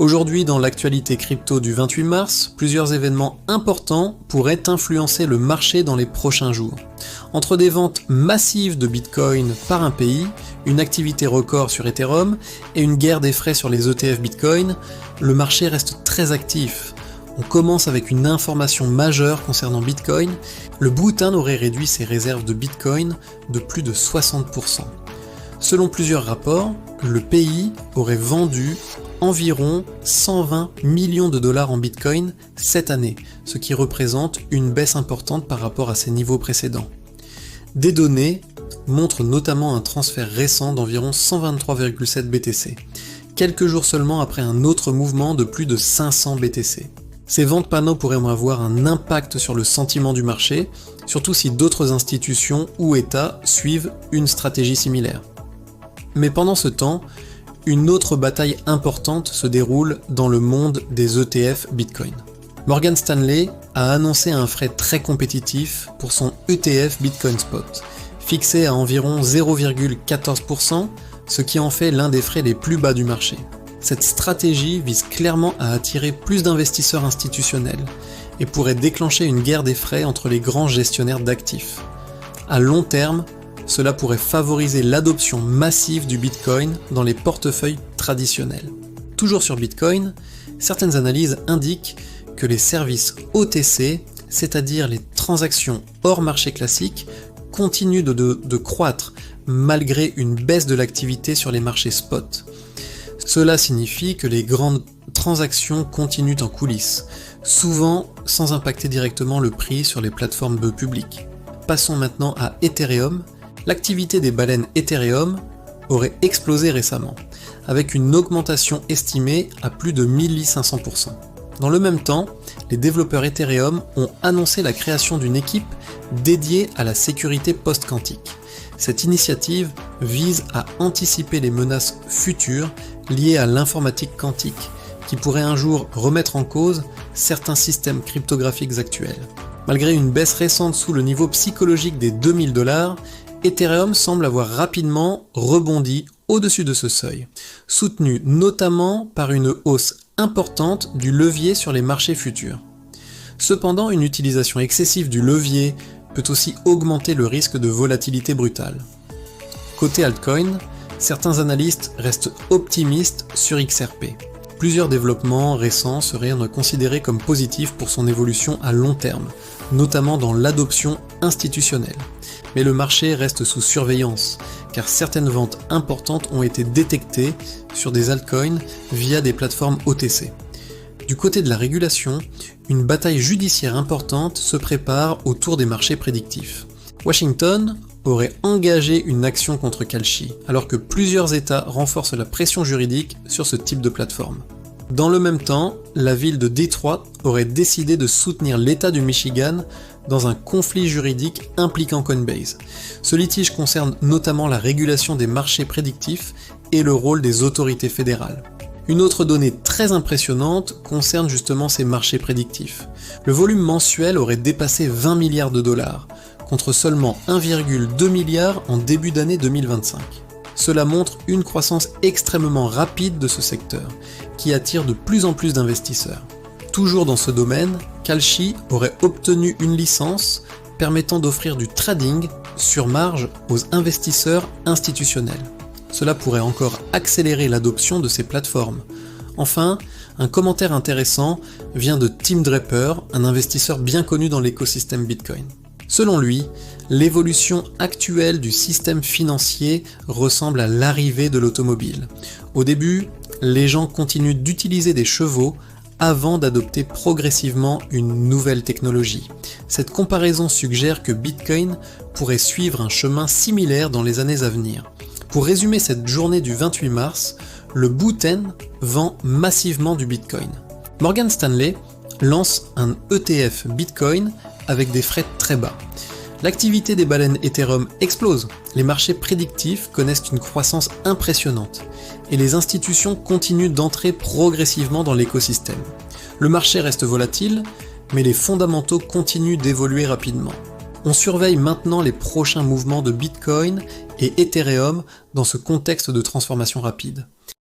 Aujourd'hui, dans l'actualité crypto du 28 mars, plusieurs événements importants pourraient influencer le marché dans les prochains jours. Entre des ventes massives de Bitcoin par un pays, une activité record sur Ethereum et une guerre des frais sur les ETF Bitcoin, le marché reste très actif. On commence avec une information majeure concernant Bitcoin. Le Bhoutan aurait réduit ses réserves de Bitcoin de plus de 60%. Selon plusieurs rapports, le pays aurait vendu environ 120 millions de dollars en Bitcoin cette année, ce qui représente une baisse importante par rapport à ses niveaux précédents. Des données montrent notamment un transfert récent d'environ 123,7 BTC, quelques jours seulement après un autre mouvement de plus de 500 BTC. Ces ventes panneaux pourraient avoir un impact sur le sentiment du marché, surtout si d'autres institutions ou États suivent une stratégie similaire. Mais pendant ce temps, une autre bataille importante se déroule dans le monde des ETF Bitcoin. Morgan Stanley a annoncé un frais très compétitif pour son ETF Bitcoin Spot, fixé à environ 0,14%, ce qui en fait l'un des frais les plus bas du marché. Cette stratégie vise clairement à attirer plus d'investisseurs institutionnels et pourrait déclencher une guerre des frais entre les grands gestionnaires d'actifs. À long terme, cela pourrait favoriser l'adoption massive du Bitcoin dans les portefeuilles traditionnels. Toujours sur Bitcoin, certaines analyses indiquent que les services OTC, c'est-à-dire les transactions hors marché classique, continuent de croître malgré une baisse de l'activité sur les marchés spot. Cela signifie que les grandes transactions continuent en coulisses, souvent sans impacter directement le prix sur les plateformes publiques. Passons maintenant à Ethereum. L'activité des baleines Ethereum aurait explosé récemment, avec une augmentation estimée à plus de 1500%. Dans le même temps, les développeurs Ethereum ont annoncé la création d'une équipe dédiée à la sécurité post-quantique. Cette initiative vise à anticiper les menaces futures liées à l'informatique quantique, qui pourraient un jour remettre en cause certains systèmes cryptographiques actuels. Malgré une baisse récente sous le niveau psychologique des 2000 $, Ethereum semble avoir rapidement rebondi au-dessus de ce seuil, soutenu notamment par une hausse importante du levier sur les marchés futurs. Cependant, une utilisation excessive du levier peut aussi augmenter le risque de volatilité brutale. Côté altcoin, certains analystes restent optimistes sur XRP. Plusieurs développements récents seraient considérés comme positifs pour son évolution à long terme, notamment dans l'adoption institutionnelle. Mais le marché reste sous surveillance, car certaines ventes importantes ont été détectées sur des altcoins via des plateformes OTC. Du côté de la régulation, une bataille judiciaire importante se prépare autour des marchés prédictifs. Washington aurait engagé une action contre Kalshi, alors que plusieurs États renforcent la pression juridique sur ce type de plateforme. Dans le même temps, la ville de Détroit aurait décidé de soutenir l'État du Michigan dans un conflit juridique impliquant Coinbase. Ce litige concerne notamment la régulation des marchés prédictifs et le rôle des autorités fédérales. Une autre donnée très impressionnante concerne justement ces marchés prédictifs. Le volume mensuel aurait dépassé 20 milliards de dollars, contre seulement 1,2 milliard en début d'année 2025. Cela montre une croissance extrêmement rapide de ce secteur, qui attire de plus en plus d'investisseurs. Toujours dans ce domaine, Kalshi aurait obtenu une licence permettant d'offrir du trading sur marge aux investisseurs institutionnels. Cela pourrait encore accélérer l'adoption de ces plateformes. Enfin, un commentaire intéressant vient de Tim Draper, un investisseur bien connu dans l'écosystème Bitcoin. Selon lui, l'évolution actuelle du système financier ressemble à l'arrivée de l'automobile. Au début, les gens continuent d'utiliser des chevaux avant d'adopter progressivement une nouvelle technologie. Cette comparaison suggère que Bitcoin pourrait suivre un chemin similaire dans les années à venir. Pour résumer cette journée du 28 mars, le Bhoutan vend massivement du Bitcoin. Morgan Stanley lance un ETF Bitcoin avec des frais très bas. L'activité des baleines Ethereum explose, les marchés prédictifs connaissent une croissance impressionnante, et les institutions continuent d'entrer progressivement dans l'écosystème. Le marché reste volatile, mais les fondamentaux continuent d'évoluer rapidement. On surveille maintenant les prochains mouvements de Bitcoin et Ethereum dans ce contexte de transformation rapide.